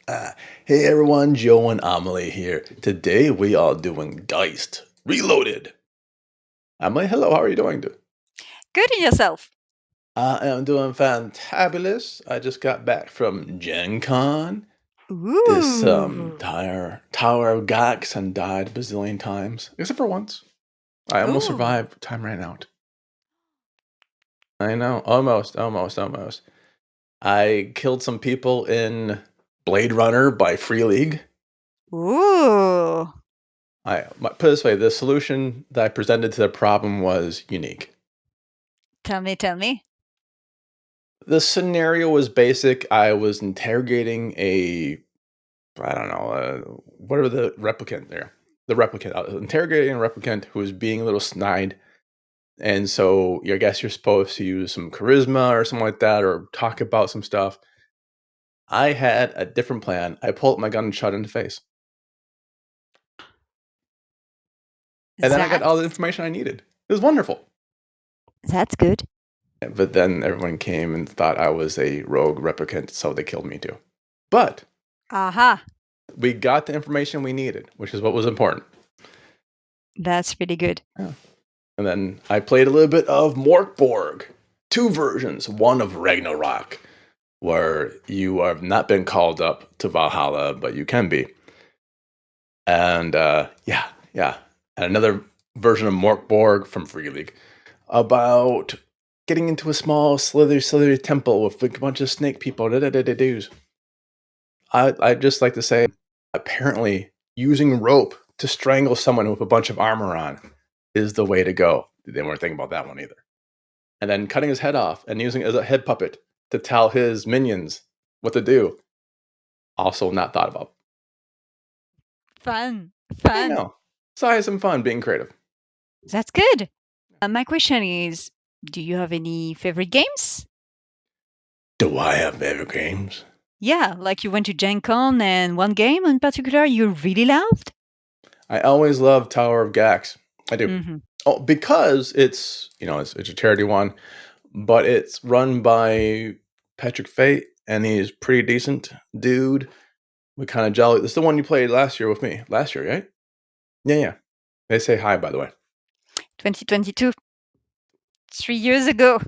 Hey everyone, Joe and Amelie here. Today we are doing Diced Reloaded. Amelie, hello, how are you doing? Good in yourself. I am doing fantabulous. I just got back from Gen Con. This Ooh. Tower of Gaxx and died a bazillion times, except for once. I almost Ooh. survived. Time ran out. I know, almost. I killed some people in Blade Runner by Free League. Ooh. Put it this way, the solution that I presented to the problem was unique. Tell me. The scenario was basic. I was interrogating I don't know, whatever the replicant there. The replicant. I was interrogating a replicant who was being a little snide. And so I guess you're supposed to use some charisma or something like that, or talk about some stuff. I had a different plan. I pulled my gun and shot in the face. And then I got That's all the information I needed. It was wonderful. that's good. But then everyone came and thought I was a rogue replicant, so they killed me too. But Aha. we got the information we needed, which is what was important. That's pretty good. Yeah. And then I played a little bit of Mörk Borg. 2 versions. One of Ragnarok, where you have not been called up to Valhalla, but you can be. And yeah. And another version of Mörk Borg from Free League about getting into a small slithery temple with a bunch of snake people. I'd just like to say, apparently, using rope to strangle someone with a bunch of armor on is the way to go. They weren't thinking about that one either. And then cutting his head off and using it as a head puppet to tell his minions what to do. Also not thought about. Fun. I know. So I had some fun being creative. That's good. My question is, do you have any favorite games? Do I have favorite games? Yeah, like you went to Gen Con and one game in particular you really loved? I always love Tower of Gaxx. I do. Mm-hmm. Oh, because it's a charity one, but it's run by Patrick Fate, and he's pretty decent dude. We kind of jolly. It's the one you played last year with me. Last year, right? Yeah. They say hi, by the way. 2022. 3 years ago.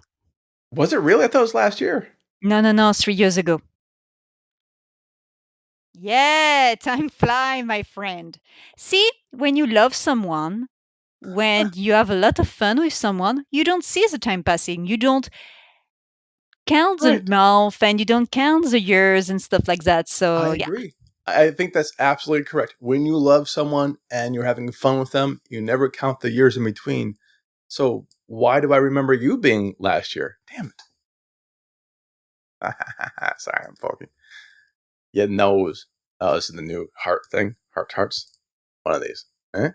Was it really? I thought it was last year. No, 3 years ago. Yeah, time fly, my friend. See, when you love someone, when you have a lot of fun with someone, you don't see the time passing. You don't count the Right. month and you don't count the years and stuff like that. I So yeah, agree. I think that's absolutely correct. When you love someone and you're having fun with them, you never count the years in between. So why do I remember you being last year? Damn it. Sorry, I'm poking. Yeah, nose. Oh, this is the new heart thing. Hearts. One of these. Eh?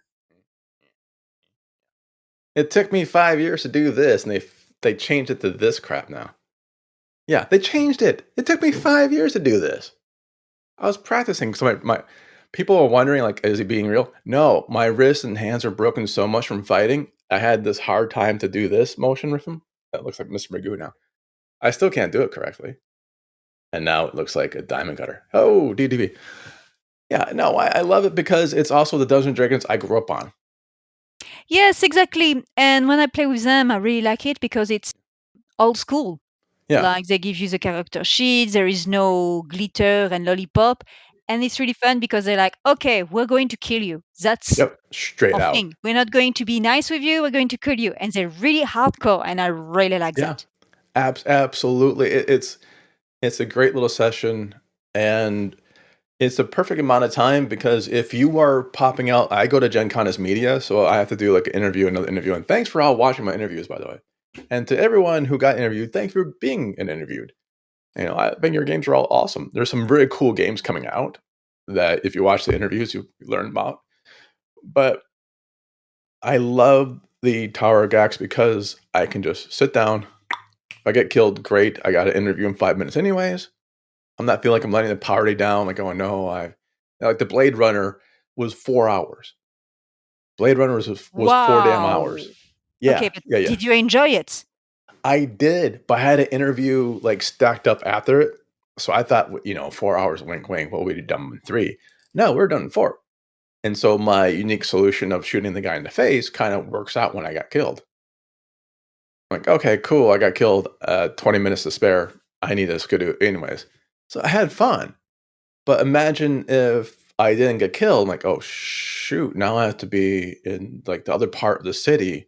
It took me 5 years to do this, and they changed it to this crap now. Yeah, they changed it. It took me 5 years to do this. I was practicing. So my people were wondering, like, is he being real? No, my wrists and hands are broken so much from fighting. I had this hard time to do this motion with him. That looks like Mr. Magoo now. I still can't do it correctly. And now it looks like a diamond cutter. Oh, DDB. Yeah, no, I love it because it's also the Dungeons and Dragons I grew up on. yes, exactly. And when I play with them, I really like it because it's old school. Yeah. Like they give you the character sheets, there is no glitter and lollipop. And it's really fun because they're like, okay, we're going to kill you. That's Yep. Straight our out. thing. We're not going to be nice with you, we're going to kill you. And they're really hardcore, and I really like Yeah. that. Absolutely. It's a great little session, and it's the perfect amount of time because if you are popping out, I go to Gen Con as media, so I have to do like an interview, another interview. And thanks for all watching my interviews, by the way. And to everyone who got interviewed, thanks for being interviewed. I think your games are all awesome. There's some really cool games coming out that if you watch the interviews, you learn about. But I love the Tower of Gax because I can just sit down. If I get killed, great. I got an interview in 5 minutes anyways. I'm not feeling like I'm letting the party down. Like, oh no, like the Blade Runner was 4 hours. Blade Runner was 4 damn hours. Wow. Yeah, Okay, but yeah. did you enjoy it? I did, but I had an interview like stacked up after it. So I thought, 4 hours, wink, wink, what we'd done in 3. No, we're done in 4. And so my unique solution of shooting the guy in the face kind of works out when I got killed. I'm like, okay, cool, I got killed. 20 minutes to spare. I need this to anyways. So I had fun. But imagine if I didn't get killed. I'm like, oh shoot, now I have to be in like the other part of the city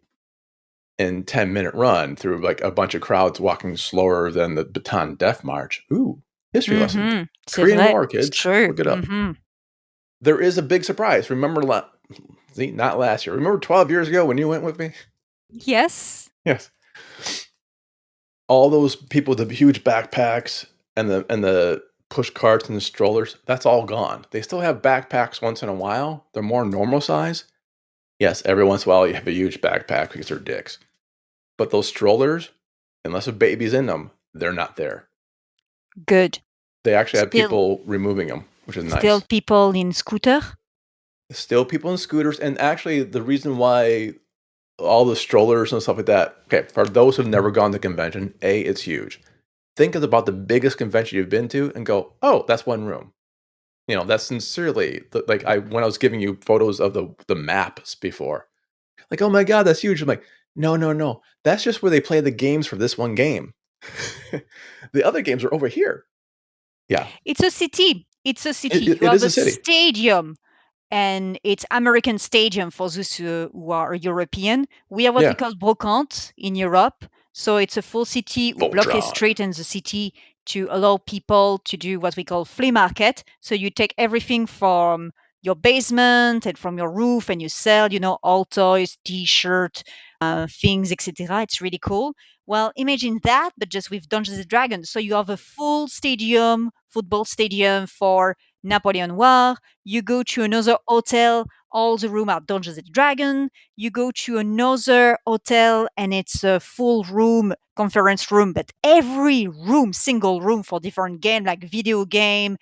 in 10-minute run through like a bunch of crowds walking slower than the Baton Death March. Ooh, history lesson. C'est Korean vrai. War, It's kids. true. Look it up. There is a big surprise. Remember, not last year. Remember 12 years ago when you went with me? Yes. Yes. All those people with the huge backpacks and the push carts and the strollers, that's all gone. They still have backpacks once in a while. They're more normal size. Yes, every once in a while you have a huge backpack because they're dicks. But those strollers, unless a baby's in them, they're not there. Good. They actually have Still, people removing them, which is still nice. people in scooter. Still people in scooters. And actually, the reason why all the strollers and stuff like that, okay, for those who've never gone to convention, A, it's huge. Think about the biggest convention you've been to and go, oh, that's one room. That's sincerely, like when I was giving you photos of the maps before, like, oh my God, that's huge. I'm like, no. That's just where they play the games for this one game. The other games are over here. Yeah. It's a city. It's a city. It You have is a a city. stadium, and it's American Stadium for those who are European. We have what we Yeah. call brocante in Europe. So it's a full city who block a Voltron. street in the city to allow people to do what we call flea market. So you take everything from your basement and from your roof and you sell, all toys, t-shirt, things, etc. It's really cool. Well, imagine that, but just with Dungeons and Dragons. So you have a full stadium, football stadium for Napoleon War. You go to another hotel, all the room are Dungeons and Dragons. You go to another hotel and it's a full room, conference room, but every room, single room for different game, like video game,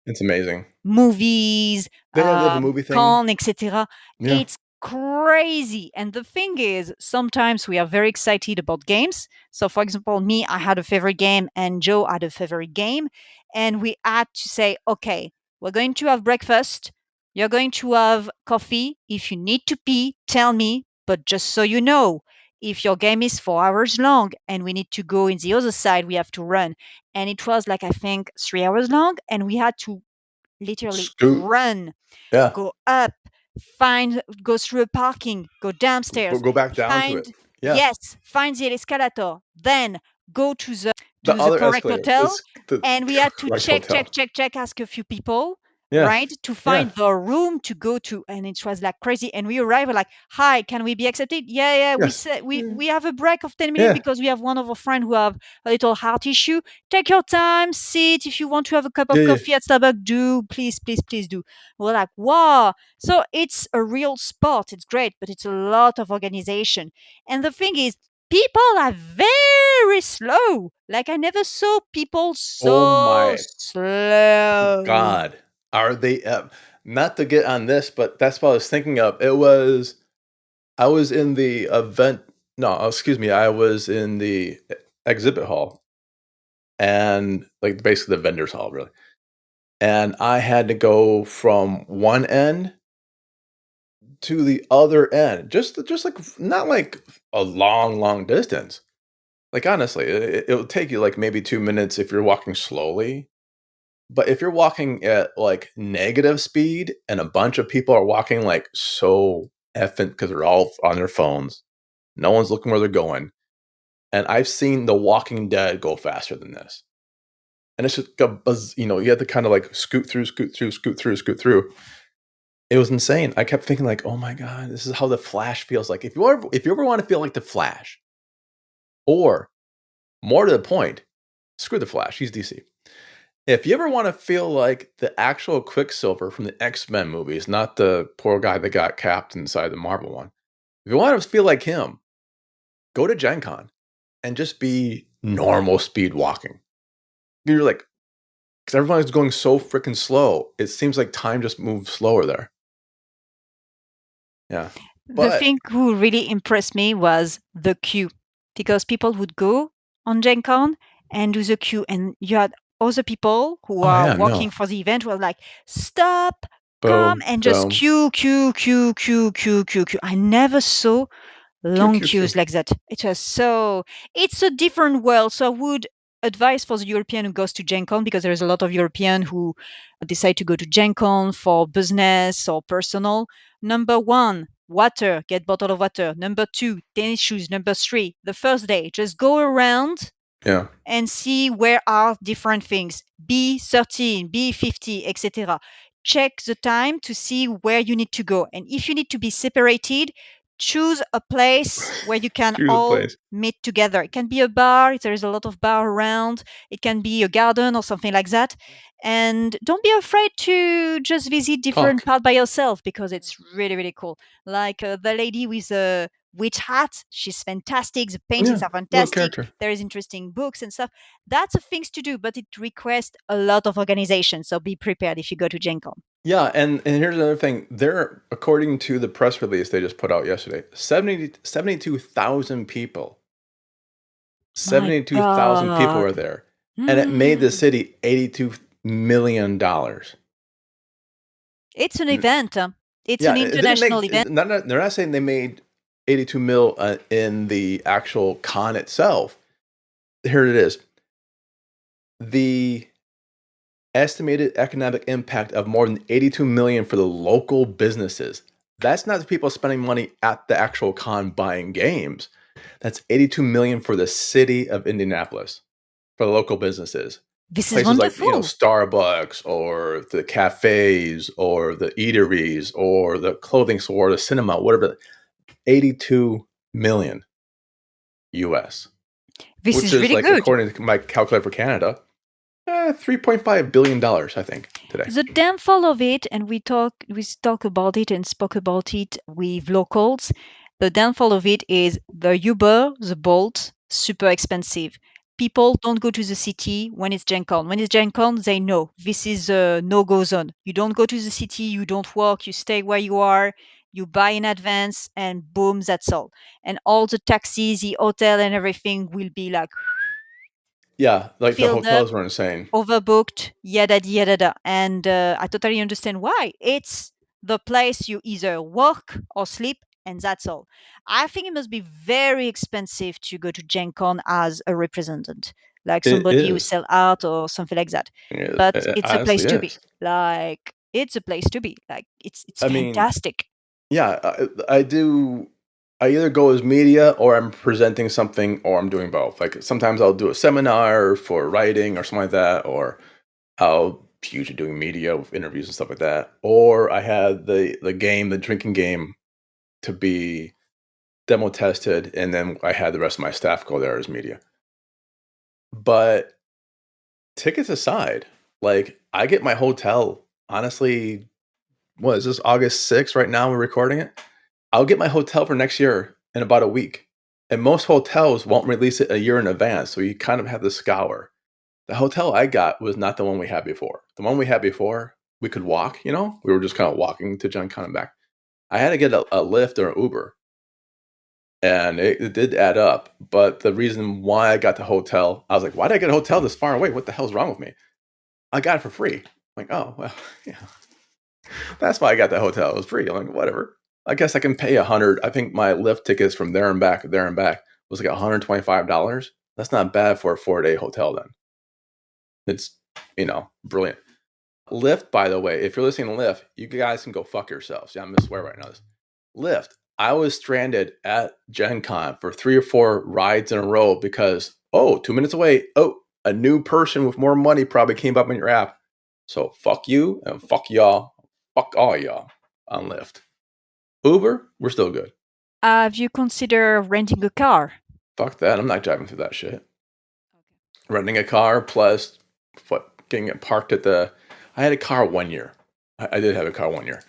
It's amazing. movies, They have the movie thing. con, etc. Yeah. It's crazy. And the thing is, sometimes we are very excited about games. So, for example, me, I had a favorite game, and Joe had a favorite game. And we had to say, okay, we're going to have breakfast. You're going to have coffee. If you need to pee, tell me. But just so you know, if your game is 4 hours long and we need to go in the other side, we have to run. And it was like, I think, 3 hours long. And we had to literally Scoot. run, Yeah. go up, go through a parking, go downstairs, Go back down to it. find, Yeah. yes, find the escalator, then go to The the other correct escalator. hotel. The And we had to correct hotel. check, ask a few people, Yeah. right, to Yeah. find the room to go to. And it was like crazy. And we arrived like, hi, can we be accepted? Yeah, we Yes. said we have a break of 10 minutes Yeah. because we have one of our friends who have a little heart issue. Take your time, sit. If you want to have a cup of Yeah. coffee at Starbucks, do. Please do. We're like, wow. So it's a real sport. It's great, but it's a lot of organization. And the thing is, people are very slow. Like I never saw people Oh so my slow. God. Are they not to get on this, but that's what I was thinking of. I was in the event no, excuse me, I was in the exhibit hall and like basically the vendors hall really. And I had to go from one end to the other end. Just like not like a long distance. Like honestly, it'll take you like maybe 2 minutes if you're walking slowly. But if you're walking at like negative speed and a bunch of people are walking like so effing because they're all on their phones, no one's looking where they're going. And I've seen The Walking Dead go faster than this. And it's just you have to kind of like scoot through. It was insane. I kept thinking like, oh my God, this is how the Flash feels like. If you ever want to feel like the Flash, or more to the point, screw the Flash, he's DC. If you ever want to feel like the actual Quicksilver from the X-Men movies, not the poor guy that got capped inside the Marvel one. If you want to feel like him, go to Gen Con and just be normal speed walking. You're like, because everyone's going so freaking slow, it seems like time just moves slower there. Yeah. The But thing who really impressed me was the queue, because people would go on Gen Con and do the queue, and you had other people who Oh are yeah, working no. for the event were like, stop, come, Boom, and just boom. queue, queue, queue, queue, queue, queue, queue. I never saw Q long Q queues Q. like that. It's a different world. So I would advise for the European who goes to Gen Con, because there's a lot of European who decide to go to Gen Con for business or personal. Number one, water, get bottle of water. Number two, tennis shoes. Number three, the first day, just go around Yeah. and see where are different things. B13, B50, etc. Check the time to see where you need to go. And if you need to be separated, choose a place where you can Choose a all place. meet together. It can be a bar if there is a lot of bar around. It can be a garden or something like that. And don't be afraid to just visit different Talk. part by yourself, because it's really, really cool. Like the lady with a witch hat, she's fantastic. The paintings Yeah. are Little fantastic. character. There is interesting books and stuff. That's the things to do, but it requires a lot of organization. So be prepared if you go to Gen Con. Yeah, and here's another thing. There, according to the press release they just put out yesterday, 72,000 people. My 72,000 people God. were there. And it made the city $82 million. It's an event. It's Yeah, an it didn't international make. event. They're not saying they made 82 mil in the actual con itself. Here it is. The estimated economic impact of more than 82 million for the local businesses. That's not the people spending money at the actual con buying games. That's 82 million for the city of Indianapolis, for the local businesses. This is Places like, wonderful. Starbucks or the cafes or the eateries or the clothing store, the cinema, whatever. 82 million US, This which is is really like, good. according to my calculator for Canada, $3.5 billion, I think, today. The downfall of it, and we talk about it and spoke about it with locals. The downfall of it is the Uber, the Bolt, super expensive. People don't go to the city when it's Gen Con. When it's Gen Con, they know this is a no-go zone. You don't go to the city, you don't walk, you stay where you are, you buy in advance, and boom, that's all. And all the taxis, the hotel, and everything will be like Yeah, like the filled up, hotels were insane. overbooked, yada yada. And I totally understand why. It's the place you either work or sleep, and that's all. I think it must be very expensive to go to Gen Con as a representative, like It somebody who is. sell art or something like that. But It it's a place honestly to be. is. Like it's a place to be. Like it's I mean, fantastic. yeah, I do. I either go as media or I'm presenting something or I'm doing both. Like sometimes I'll do a seminar for writing or something like that, or I'll usually doing media with interviews and stuff like that. Or I had the drinking game to be demo tested, and then I had the rest of my staff go there as media. But tickets aside, like I get my hotel, honestly, what is this, August 6th right now we're recording it? I'll get my hotel for next year in about a week. And most hotels won't release it a year in advance, so you kind of have to scour. The hotel I got was not the one we had before. The one we had before, we could walk, we were just kind of walking to John Con and back. I had to get a Lyft or an Uber, and it did add up. But the reason why I got the hotel, I was like, why did I get a hotel this far away? What the hell's wrong with me? I got it for free. I'm like, oh, well, yeah. That's why I got that hotel. It was free. I'm like, whatever. I guess I can pay 100. I think my Lyft tickets from there and back was like $125. That's not bad for a 4-day hotel then. It's, brilliant. Lyft, by the way, if you're listening to Lyft, you guys can go fuck yourselves. Yeah, I'm gonna swear right now. Lyft, I was stranded at Gen Con for 3 or 4 rides in a row because, 2 minutes away, a new person with more money probably came up in your app. So fuck you and fuck y'all. Fuck all y'all on Lyft. Uber, we're still good. Have you considered renting a car? Fuck that. I'm not driving through that shit. Renting a car plus getting it parked I had a car 1 year. I did have a car 1 year.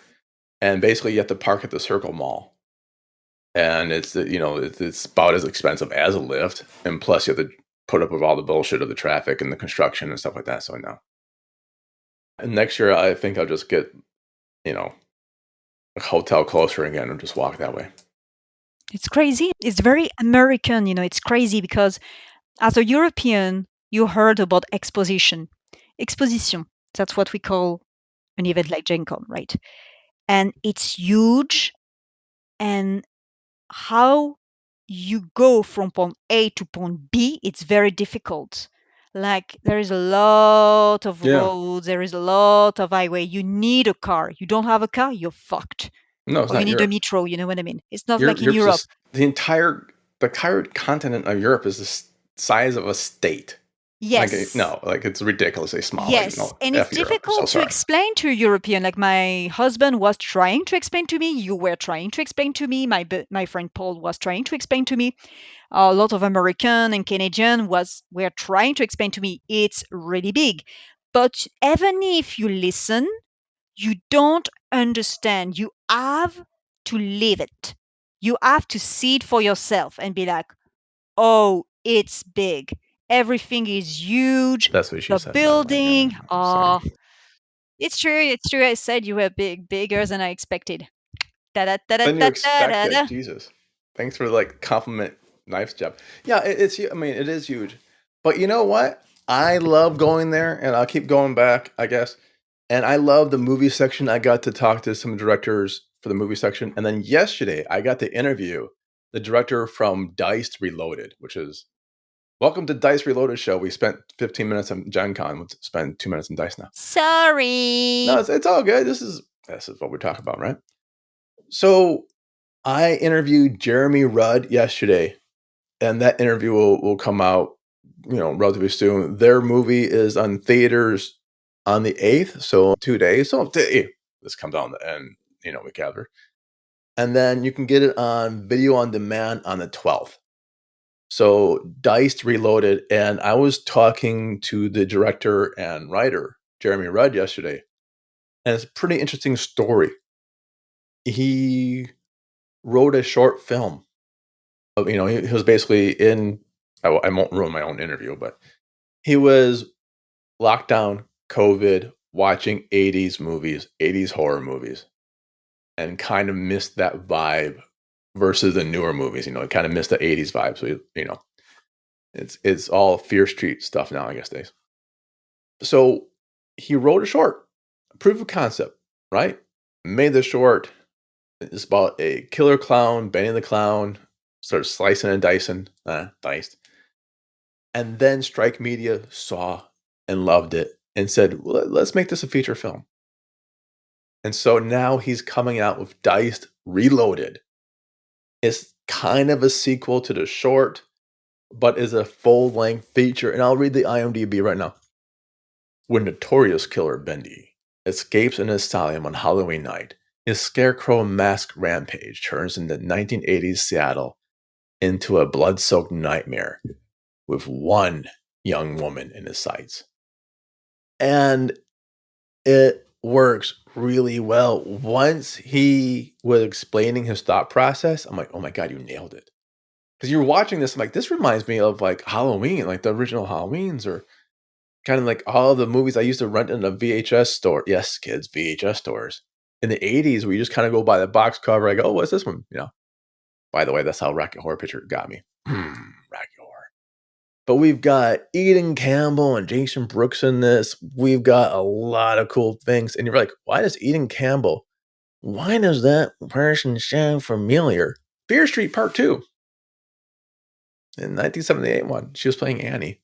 And basically you have to park at the Circle Mall. And it's about as expensive as a Lyft. And plus you have to put up with all the bullshit of the traffic and the construction and stuff like that. So no. And next year I think I'll just get, a hotel closer again and just walk that way. It's crazy. It's very American, it's crazy because as a European, you heard about exposition. exposition. That's what we call an event like Gen Con, right? And it's huge. And how you go from point A to point B, it's very difficult. Like there is a lot of Yeah. roads, there is a lot of highway. You need a car. You don't have a car, you're fucked. No, it's Or you not need a Europe. metro, you know what I mean? It's not like in Europe's Europe. just the entire continent of Europe is the size of a state. Like Yes. no, like it's ridiculously small. Like Yes, no, and it's F Europe. I'm so difficult to sorry. explain to a European. Like my husband was trying to explain to me, you were trying to explain to me, my friend Paul was trying to explain to me. A lot of American and Canadian were trying to explain to me. It's really big, but even if you listen, you don't understand. You have to live it. You have to see it for yourself and be like, oh, it's big. Everything is huge. That's what she The said, by the way. building, I'm sorry. it's true. It's true. I said you were bigger than I expected. Da da da da Then you da da expect da. it. Da. Jesus. Thanks for like compliment. Nice job. Yeah, it's. I mean, it is huge. But you know what? I love going there, and I'll keep going back, I guess. And I love the movie section. I got to talk to some directors for the movie section, and then yesterday I got to interview the director from Dice Reloaded, which is welcome to Dice Reloaded show. We spent 15 minutes on Gen Con. We'll spend 2 minutes in Dice now. No, Sorry. it's all good. This is what we're talking about, right? So I interviewed Jeremy Rudd yesterday, and that interview will come out, relatively soon. Their movie is on theaters on the 8th, so 2 days. So this comes out and we gather, and then you can get it on video on demand on the 12th. So Diced Reloaded, and I was talking to the director and writer Jeremy Rudd yesterday, and it's a pretty interesting story. He wrote a short film. He was basically in. I won't ruin my own interview, but he was locked down, COVID, watching 80s movies, 80s horror movies, and kind of missed that vibe versus the newer movies. Kind of missed the 80s vibe. So it's all Fear Street stuff now, I guess days. So he wrote a short, proof of concept, right? Made the short. It's about a killer clown, Benny the Clown, started slicing and diced. And then Strike Media saw and loved it and said, well, let's make this a feature film. And so now he's coming out with Diced Reloaded. It's kind of a sequel to the short, but is a full-length feature. And I'll read the IMDb right now. When notorious killer Bendy escapes an asylum on Halloween night, his scarecrow mask rampage turns into 1980s Seattle into a blood-soaked nightmare with one young woman in his sights. And it works really well. Once he was explaining his thought process, I'm like, oh my God, you nailed it. Because you're watching this, I'm like, this reminds me of like Halloween, like the original Halloweens, or kind of like all the movies I used to rent in a VHS store. Yes, kids, VHS stores. In the 80s, where you just kind of go by the box cover, I go, oh, what's this one? By the way, that's how Rocky Horror Picture got me. Rocky Horror. But we've got Eden Campbell and Jason Brooks in this. We've got a lot of cool things. And you're like, why does that person sound familiar? Fear Street Part 2. In 1978 one. She was playing Annie.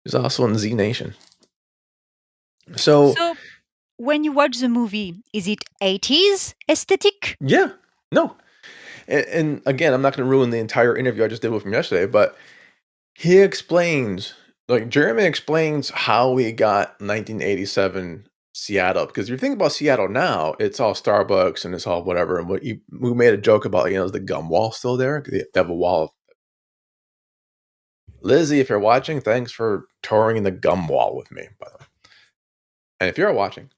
She's also in Z Nation. So when you watch the movie, is it 80s aesthetic? yeah. No. And again, I'm not going to ruin the entire interview I just did with him yesterday, but he explains, like Jeremy explains how we got 1987 Seattle. Because if you think about Seattle now, it's all Starbucks and it's all whatever. And we made a joke about, is the gum wall still there? They have a wall. Lizzie, if you're watching, thanks for touring the gum wall with me, by the way. And if you're watching,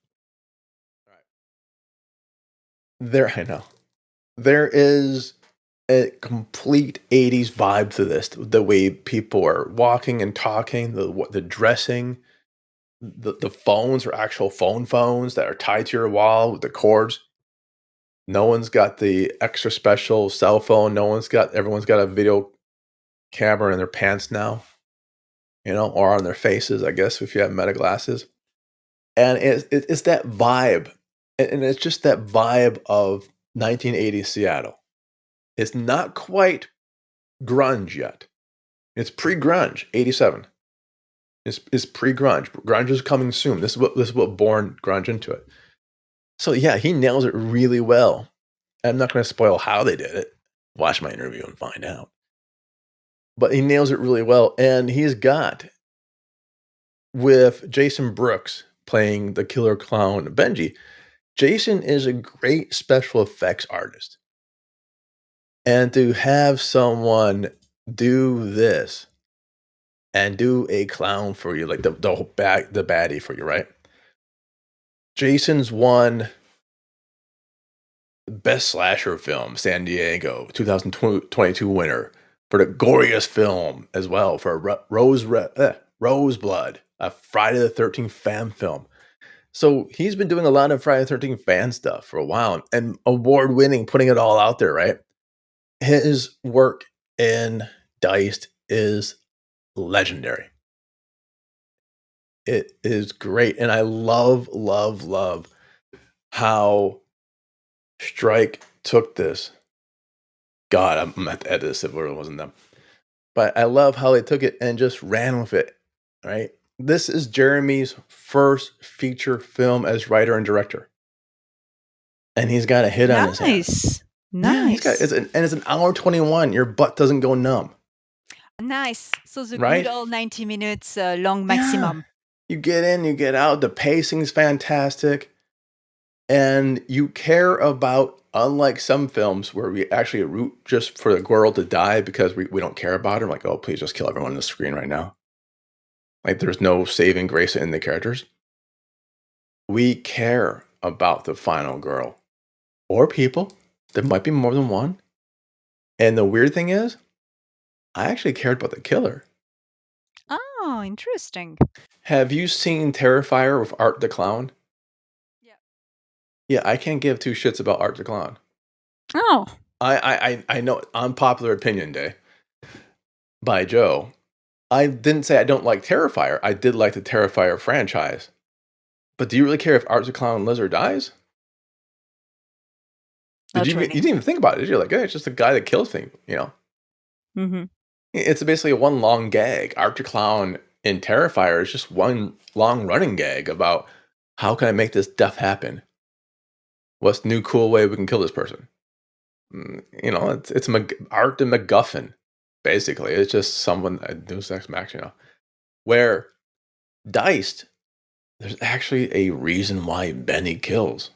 I know. There is a complete 80s vibe to this. The way people are walking and talking, the dressing, the phones are actual phones that are tied to your wall with the cords. No one's got the extra special cell phone. Everyone's got a video camera in their pants now, or on their faces, I guess, if you have meta glasses. And it's that vibe, and it's just that vibe of 1980s Seattle. It's not quite grunge yet. It's pre-grunge, 87. It's pre-grunge. Grunge is coming soon. This is what born grunge into it. So yeah, he nails it really well. I'm not going to spoil how they did it. Watch my interview and find out. But he nails it really well, and he's got, with Jason Brooks playing the killer clown Benji. Jason is a great special effects artist. And to have someone do this and do a clown for you, like the whole the baddie for you, right? Jason's won Best Slasher Film, San Diego, 2022 winner for the goriest film as well for Roseblood, a Friday the 13th fan film. So he's been doing a lot of Friday the 13th fan stuff for a while and award winning, putting it all out there, right? His work in Diced is legendary. It is great. And I love, love, love how Strike took this. God, I'm going to have to edit this if it wasn't them. But I love how they took it and just ran with it, right? This is Jeremy's first feature film as writer and director. And he's got a hit on his hands. Yeah, he's got Nice. it's an hour 21. Your butt doesn't go numb, Nice. So the good right? old 90 minutes long Yeah. maximum. You get in, you get out. The pacing's fantastic. And you care about, unlike some films where we actually root just for the girl to die because we don't care about her. Like, oh, please just kill everyone on the screen right now. Like, there's no saving grace in the characters. We care about the final girl. Or people. There might be more than one. And the weird thing is, I actually cared about the killer. Oh, interesting. Have you seen Terrifier with Art the Clown? Yeah. Yeah, I can't give two shits about Art the Clown. Oh. I know, unpopular opinion day by Joe. I didn't say I don't like Terrifier. I did like the Terrifier franchise. But do you really care if Art the Clown lives or dies? Not You really. didn't even think about it, did you? Like, hey, it's just a guy that kills things, you know? Mm-hmm. It's basically a one long gag. Art the Clown in Terrifier is just one long running gag about how can I make this death happen? What's the new cool way we can kill this person? You know, it's Art the MacGuffin, basically. It's just someone, Deus Ex Machina. Where Diced, there's actually a reason why Benny kills.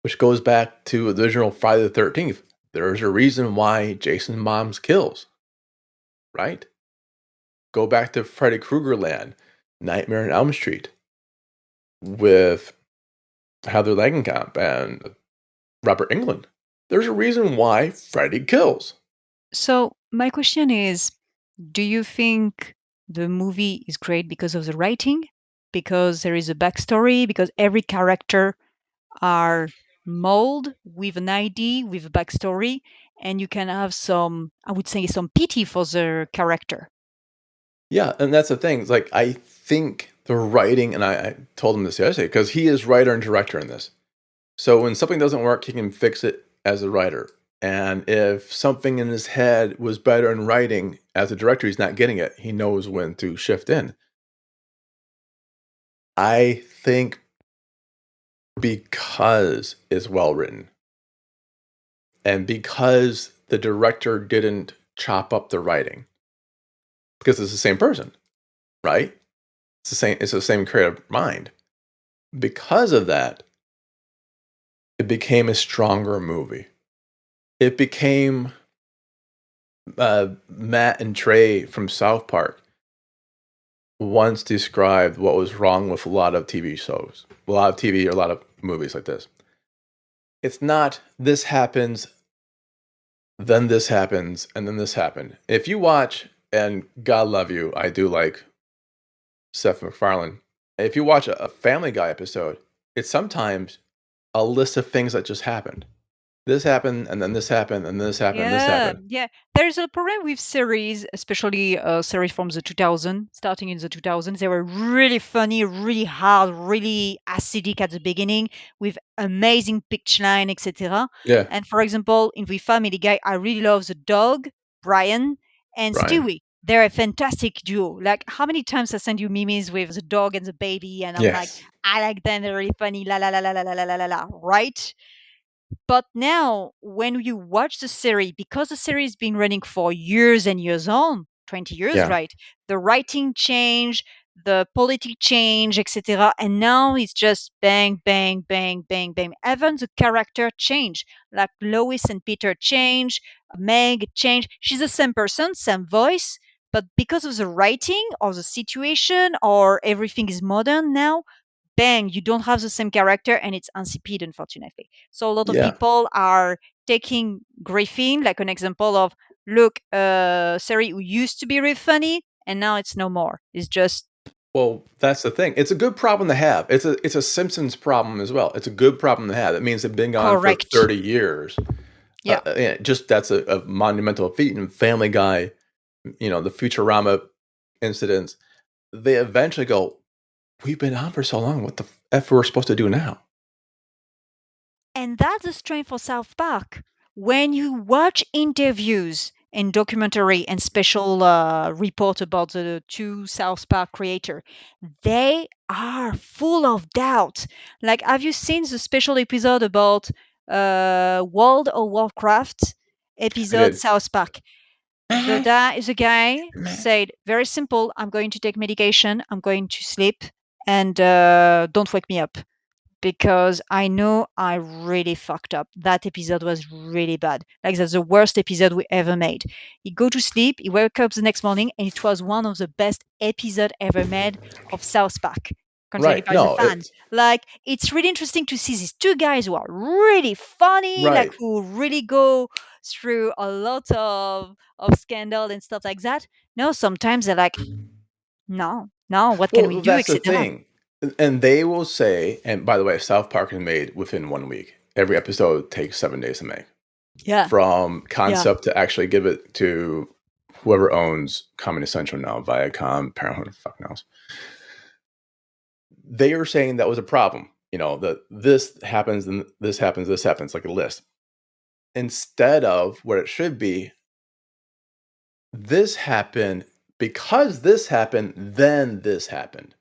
Which goes back to the original Friday the 13th. There's a reason why Jason Moms kills. Right? Go back to Freddy Krueger Land, Nightmare on Elm Street, with Heather Langenkamp and Robert Englund. There's a reason why Freddy kills. So my question is, do you think the movie is great because of the writing? Because there is a backstory? Because every character are mold with an ID, with a backstory, and you can have some, I would say, some pity for the character. Yeah, and that's the thing. It's like, I think the writing, and I told him this yesterday, because he is writer and director in this. So when something doesn't work, he can fix it as a writer. And if something in his head was better in writing, as a director, he's not getting it. He knows when to shift in. I think because it's well written, and because the director didn't chop up the writing, because it's the same person, right? It's the same creative mind. Because of that, it became a stronger movie. It became Matt and Trey from South Park once described what was wrong with a lot of TV shows, a lot of TV, or a lot of movies like this. It's not this happens, then this happens, and then this happened. If you watch, and God love you, I do like Seth MacFarlane. If you watch a Family Guy episode, it's sometimes a list of things that just happened. this happened, and then this happened, and this happened, and this Yeah, happened. yeah. There's a problem with series, especially series from the 2000, starting in the 2000s. They were really funny, really hard, really acidic at the beginning, with amazing pitch line, etc. Yeah, And for example, in the Family Guy, I really love the dog, Brian, and Brian. Stewie. They're a fantastic duo. Like, how many times I send you memes with the dog and the baby, and I'm like, Yes. I like them. They're really funny. La la la la la la la la la. Right? But now, when you watch the series, because the series has been running for years and years on, 20 years, Yeah. right? The writing change, the politics change, etc. And now it's just bang, bang, bang, bang, bang. Even the character change, like Lois and Peter change, Meg change. She's the same person, same voice, but because of the writing or the situation or everything is modern now, bang, you don't have the same character and it's insipid, unfortunately. So a lot of Yeah. people are taking Griffin like an example of, look, Sari who used to be really funny and now it's no more. It's just Well, that's the thing. It's a good problem to have. It's a Simpsons problem as well. It's a good problem to have. It means they've been gone for correct. 30 years. Yeah. Yeah, just that's a monumental feat. And Family Guy, the Futurama incidents, they eventually go, we've been on for so long. What the F we're supposed to do now? And that's the strength for South Park. When you watch interviews and documentary and special report about the two South Park creator, they are full of doubt. Like, have you seen the special episode about World of Warcraft I episode did. South Park? The guy said, very simple, I'm going to take medication, I'm going to sleep, and don't wake me up because I know I really fucked up. That episode was really bad. Like, that's the worst episode we ever made. He go to sleep, he woke up the next morning, and it was one of the best episode ever made of South Park, contributed Right. by the No, fan. it's Like, it's really interesting to see these two guys who are really funny, like right. who really go through a lot of scandal and stuff like that. No, sometimes they're like, no, no, what can we Well, do, that's the etc. thing. And they will say, and by the way, South Park is made within 1 week. Every episode takes 7 days to make. Yeah, From yeah. concept to actually give it to whoever owns Comedy Central now, Viacom, Paramount, fuck knows. They are saying that was a problem. That this happens and this happens, like a list. Instead of what it should be, this happened because this happened, then this happened.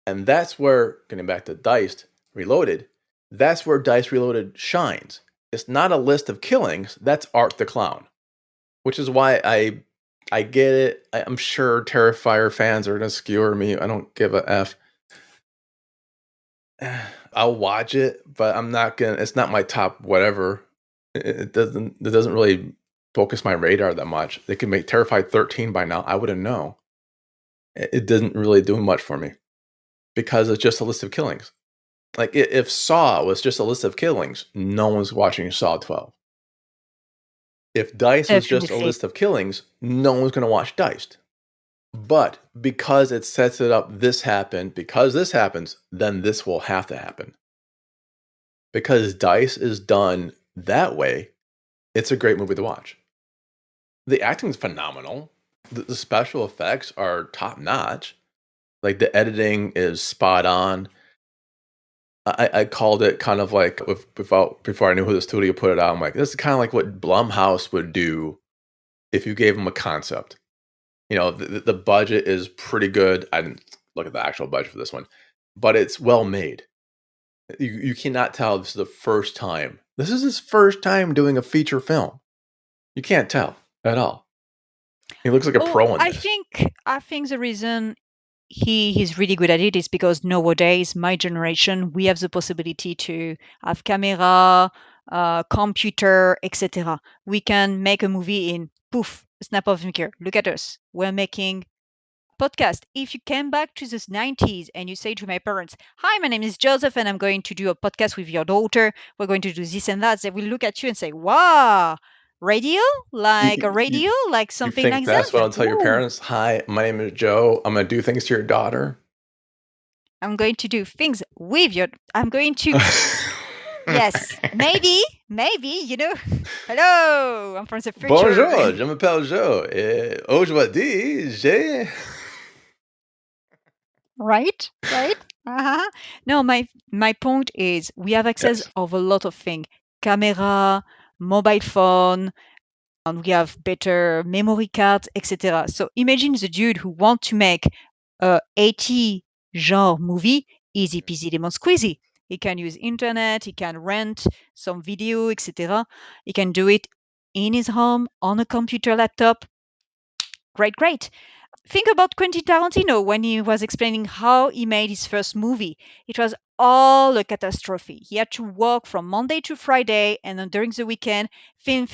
And that's where, getting back to Diced Reloaded, that's where Dice Reloaded shines. It's not a list of killings, that's Art the Clown. Which is why I get it. I'm sure Terrifier fans are gonna skewer me. I don't give a F. I'll watch it, but I'm not gonna. It's not my top whatever. It doesn't. It doesn't really focus my radar that much. They could make Terrified 13 by now. I wouldn't know. It doesn't really do much for me because it's just a list of killings. Like if Saw was just a list of killings, no one's watching Saw 12. If Dice was just a Definitely. list of killings, no one's gonna watch Diced. But because it sets it up, this happened, because this happens, then this will have to happen. Because Dice is done that way, it's a great movie to watch. The acting is phenomenal. The special effects are top notch. Like the editing is spot on. I called it kind of like before I knew who the studio put it out. I'm like, this is kind of like what Blumhouse would do if you gave them a concept. The budget is pretty good. I didn't look at the actual budget for this one, but it's well made. You cannot tell this is the first time. This is his first time doing a feature film. You can't tell at all. He looks like a Oh, pro in I this. think I think the reason he's really good at it is because nowadays, my generation, we have the possibility to have camera, computer, etc. We can make a movie in poof, a snap of a finger. Look at us. We're making podcast. If you came back to the 90s and you say to my parents, "Hi, my name is Joseph and I'm going to do a podcast with your daughter. We're going to do this and that," they will look at you and say, "Wow, radio? Like a You, you, radio? Like you something think like that? that's what Like, I'll tell your ooh, parents? Hi, my name is Joe. I'm gonna do things to your daughter. I'm going to do things with your, I'm going to Yes, maybe, Hello, I'm from the future. Bonjour, je m'appelle Joe. Et aujourd'hui, j'ai. Right? Right? Uh-huh. No, my point is we have access Yes. of a lot of things. Camera, mobile phone, and we have better memory cards, etc. So imagine the dude who want to make a 80 genre movie, easy peasy lemon squeezy. He can use internet, he can rent some video, etc. He can do it in his home on a computer laptop. Great, great. Think about Quentin Tarantino when he was explaining how he made his first movie. It was all a catastrophe. He had to work from Monday to Friday, and then during the weekend, film,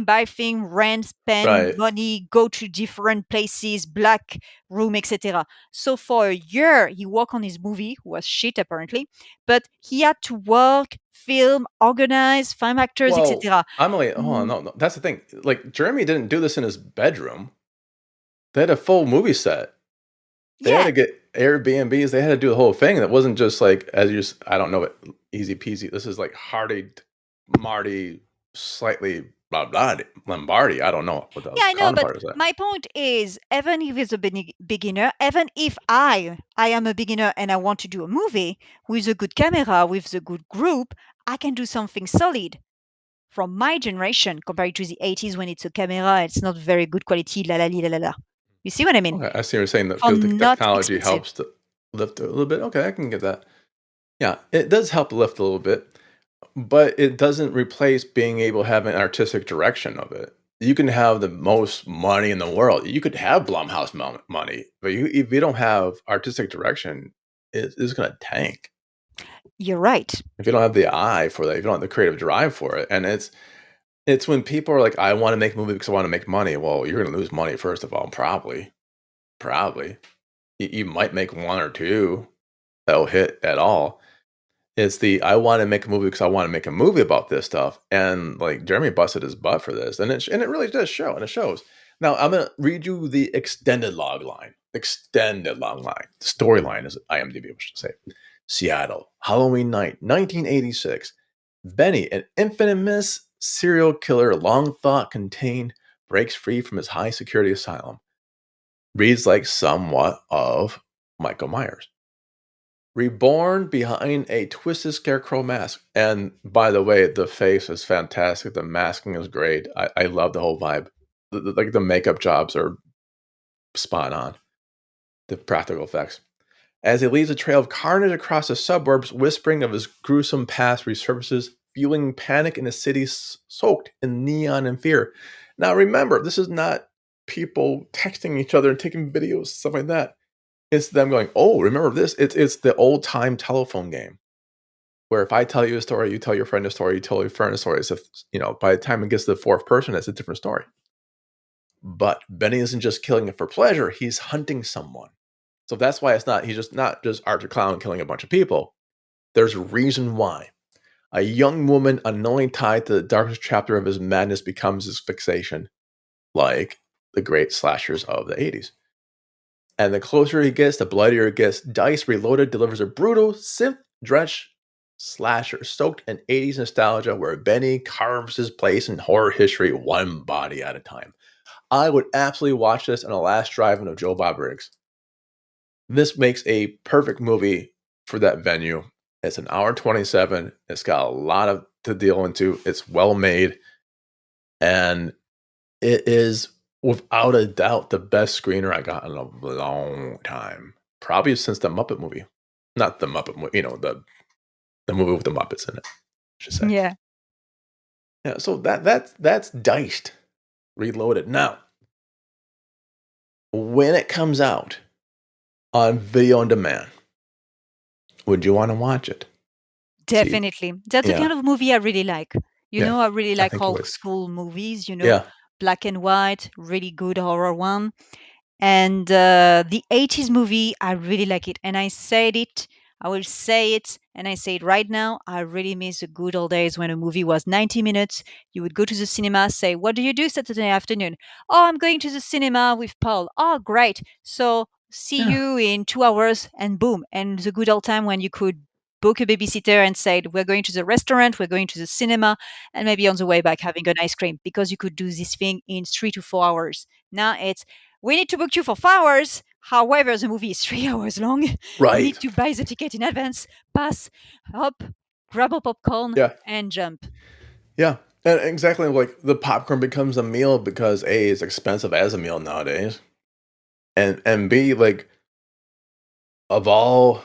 buy film, rent, spend Right. money, go to different places, black room, etc. So for a year, he worked on his movie, who was shit apparently, but he had to work, film, organize, find actors, Well, etc. Amelie, hold on, no, that's the thing. Like, Jeremy didn't do this in his bedroom. They had a full movie set. They had Yeah, to get Airbnbs. They had to do the whole thing. That wasn't just like as you just I don't know it easy peasy. This is like Hardy, Marty, slightly blah blah Lombardi. I don't know what the Yeah, I know, but counterpart is that. my point is, even if it's a beginner, even if I am a beginner and I want to do a movie with a good camera, with a good group, I can do something solid from my generation compared to the 80s when it's a camera, it's not very good quality, la la li, la la la. You see what I mean? Okay, I see what you're saying that For because the not technology expensive. helps to lift it a little bit. Okay, I can get that. Yeah, it does help lift a little bit, but it doesn't replace being able to have an artistic direction of it. You can have the most money in the world. You could have Blumhouse money, but if you don't have artistic direction, it's going to tank. You're right. If you don't have the eye for that, if you don't have the creative drive for it, and it's when people are like, "I want to make a movie because I want to make money." Well, you're going to lose money first of all, probably. You might make one or two that'll hit at all. It's the I want to make a movie because I want to make a movie about this stuff, and like Jeremy busted his butt for this, and it really does show, and it shows. Now I'm gonna read you the extended log line, extended log line, the storyline is IMDb, I should say. Seattle, Halloween night, 1986. Benny, an infamous serial killer, long thought contained, breaks free from his high security asylum. Reads like somewhat of Michael Myers. Reborn behind a twisted scarecrow mask. And by the way, the face is fantastic. The masking is great. I love the whole vibe. Like the makeup jobs are spot on. The practical effects. As he leaves a trail of carnage across the suburbs, whispering of his gruesome past resurfaces, fueling panic in a city soaked in neon and fear. Now remember, this is not people texting each other and taking videos, stuff like that. It's them going, "Oh, remember this?" It's the old time telephone game where if I tell you a story, you tell your friend a story, you tell your friend a story. It's if by the time it gets to the fourth person, it's a different story. But Benny isn't just killing it for pleasure; he's hunting someone. So that's why it's not. He's just not just Arthur Clown killing a bunch of people. There's a reason why. A young woman unknowingly tied to the darkest chapter of his madness becomes his fixation, like the great slashers of the 80s. And the closer he gets, the bloodier it gets. Dice Reloaded delivers a brutal, synth-drenched slasher soaked in 80s nostalgia where Benny carves his place in horror history one body at a time. I would absolutely watch this on the last drive-in of Joe Bob Briggs. This makes a perfect movie for that venue. It's an hour 27. It's got a lot of to deal into. It's well made. And it is without a doubt the best screener I got in a long time. Probably since the Muppet movie. Not the Muppet movie, the movie with the Muppets in it, I should say. Yeah. Yeah, so that's Diced Reloaded. Now, when it comes out on video on demand, would you want to watch it? See, Definitely. That's the yeah, kind of movie I really like. yeah, I really I like think you old would. school movies, Yeah, black and white, really good horror one. And the 80s movie, I really like it. And I said it, I will say it, and I say it right now. I really miss the good old days when a movie was 90 minutes. You would go to the cinema, say, "What do you do Saturday afternoon?" "Oh, I'm going to the cinema with Paul." "Oh, great. So see yeah, you in 2 hours," and boom. And the good old time when you could book a babysitter and said, we're going to the restaurant, we're going to the cinema, and maybe on the way back having an ice cream, because you could do this thing in 3 to 4 hours. Now it's, we need to book you for 4 hours. However, the movie is 3 hours long. You Right. need to buy the ticket in advance, pass, hop, grab a popcorn, Yeah. and jump. Yeah. And exactly, like, the popcorn becomes a meal because A, it's expensive as a meal nowadays. And B, like, of all,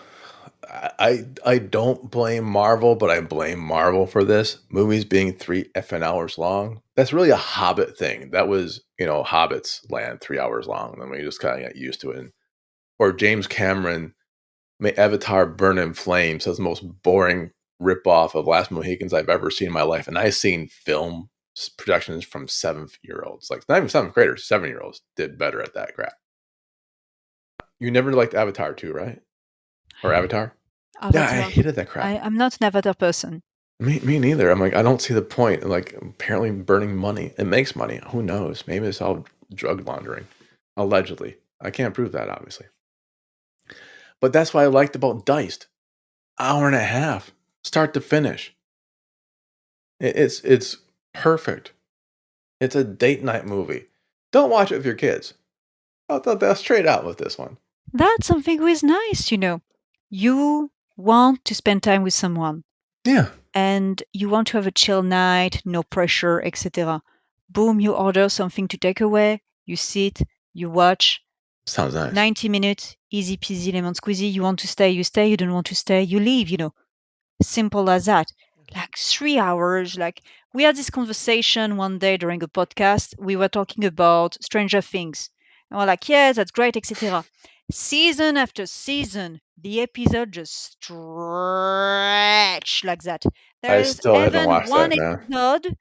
I don't blame Marvel, but I blame Marvel for this. Movies being 3 effing hours long. That's really a Hobbit thing. That was, Hobbit's land, 3 hours long, and then we just kinda got used to it. Or James Cameron made Avatar burn in flames. That's the most boring ripoff of Last Mohicans I've ever seen in my life, and I've seen film productions from 7-year-olds. Like, not even 7th graders, 7-year-olds did better at that crap. You never liked Avatar 2, right? Or Avatar? Yeah, I Avatar. hated that crap. I'm not an Avatar person. Me neither. I'm like, I don't see the point in, like, apparently burning money. It makes money. Who knows? Maybe it's all drug laundering. Allegedly. I can't prove that, obviously. But that's what I liked about Diced. Hour and a half, start to finish. It's perfect. It's a date night movie. Don't watch it with your kids. I'll straight out with this one. That's something who is nice, You want to spend time with someone Yeah. and you want to have a chill night, no pressure, etc. Boom, you order something to take away, you sit, you watch. Sounds nice. 90 minutes, easy peasy lemon squeezy. You want to stay, you don't want to stay, you leave, Simple as that. Like 3 hours. Like, we had this conversation one day during a podcast. We were talking about Stranger Things. And we're like, yeah, that's great, etc. Season after season, the episode just stretch like that. There I is still haven't even watched one that, man. episode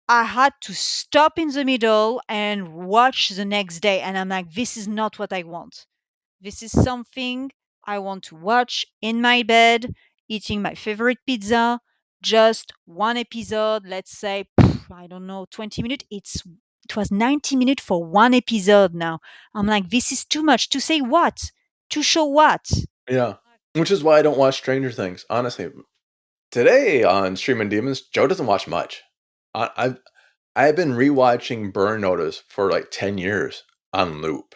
I had to stop in the middle and watch the next day. And I'm like, this is not what I want. This is something I want to watch in my bed, eating my favorite pizza. Just one episode, let's say, I don't know, 20 minutes. It was 90 minutes for one episode now. I'm like, this is too much. To say what? To show what? Yeah. Which is why I don't watch Stranger Things, honestly. Today on Streamin' Demons, Joe doesn't watch much. I've been rewatching Burn Notice for like 10 years on loop.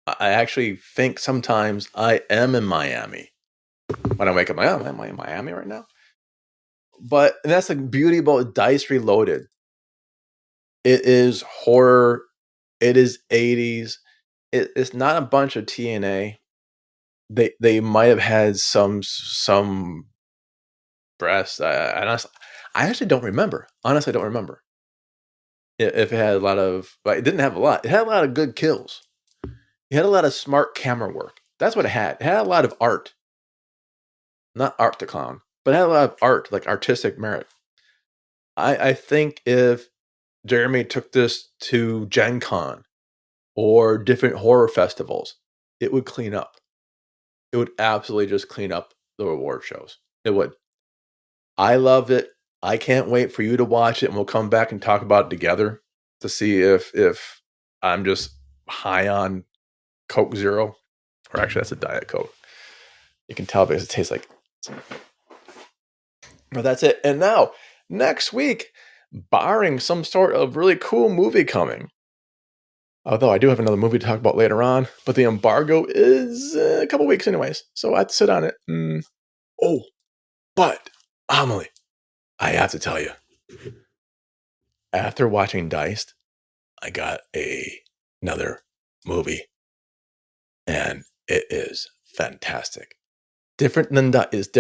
I actually think sometimes I am in Miami. When I wake up, am I in Miami right now? But that's the beauty about Dice Reloaded. It is horror. It is 80s. It's not a bunch of TNA. They might have had some breasts. I actually don't remember. Honestly, I don't remember if it had a lot of. But it didn't have a lot. It had a lot of good kills. It had a lot of smart camera work. That's what it had. It had a lot of art. Not art to clown, but it had a lot of art, like artistic merit. I think if Jeremy took this to Gen Con or different horror festivals, it would clean up. It would absolutely just clean up the award shows. It would. I loved it. I can't wait for you to watch it, and we'll come back and talk about it together to see if I'm just high on Coke Zero, or actually that's a Diet Coke. You can tell because it tastes like. But that's it. And now next week, barring some sort of really cool movie coming. Although I do have another movie to talk about later on, but the embargo is a couple weeks anyways, so I have to sit on it. Oh, but Amelie, I have to tell you, after watching Diced, I got another movie, and it is fantastic. Different than Diced,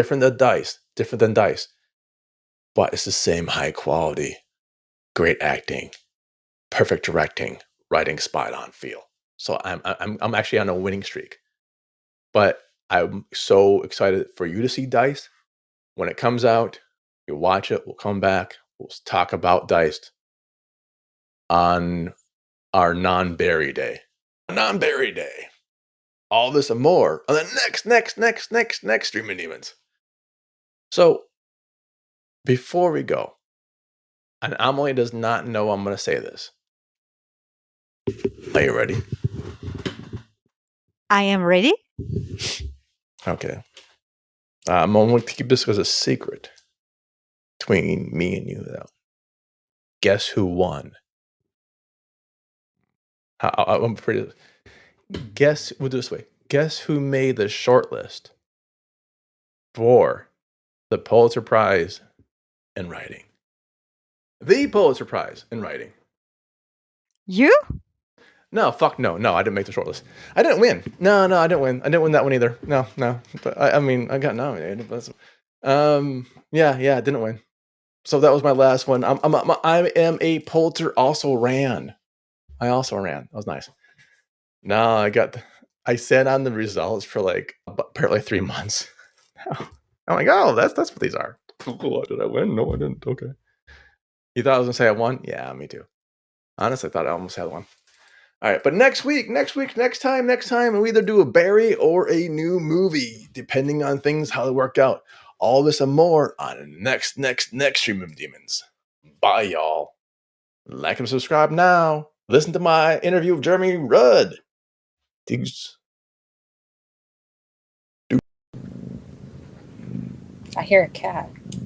but it's the same high quality, great acting, perfect directing, writing spot on feel. So I'm actually on a winning streak. But I'm so excited for you to see Diced. When it comes out, you watch it, we'll come back, we'll talk about Diced on our non-berry day. Non-berry day. All this and more on the next Streamin' Demons. So, before we go, and Amelie does not know I'm going to say this. Are you ready? I am ready. Okay. I'm going to keep this as a secret between me and you, though. Guess who won? I'm pretty. We'll do this way. Guess who made the shortlist for the Pulitzer Prize in writing? The Pulitzer Prize in writing. You? No, fuck no. No, I didn't make the shortlist. I didn't win. No, I didn't win. I didn't win that one either. No. But I mean, I got nominated. But yeah, I didn't win. So that was my last one. I am a Pulitzer. Also ran. I also ran. That was nice. No, I sat on the results for like apparently 3 months. I'm like, oh, that's what these are. Cool. Did I win? No, I didn't. Okay. You thought I was gonna say I won? Yeah, me too. Honestly, I thought I almost had one. All right, but next time, we either do a Barry or a new movie, depending on things how they work out. All this and more on next Streamin' Demons. Bye, y'all. Like and subscribe now. Listen to my interview with Jeremy Rudd. Deuce. I hear a cat.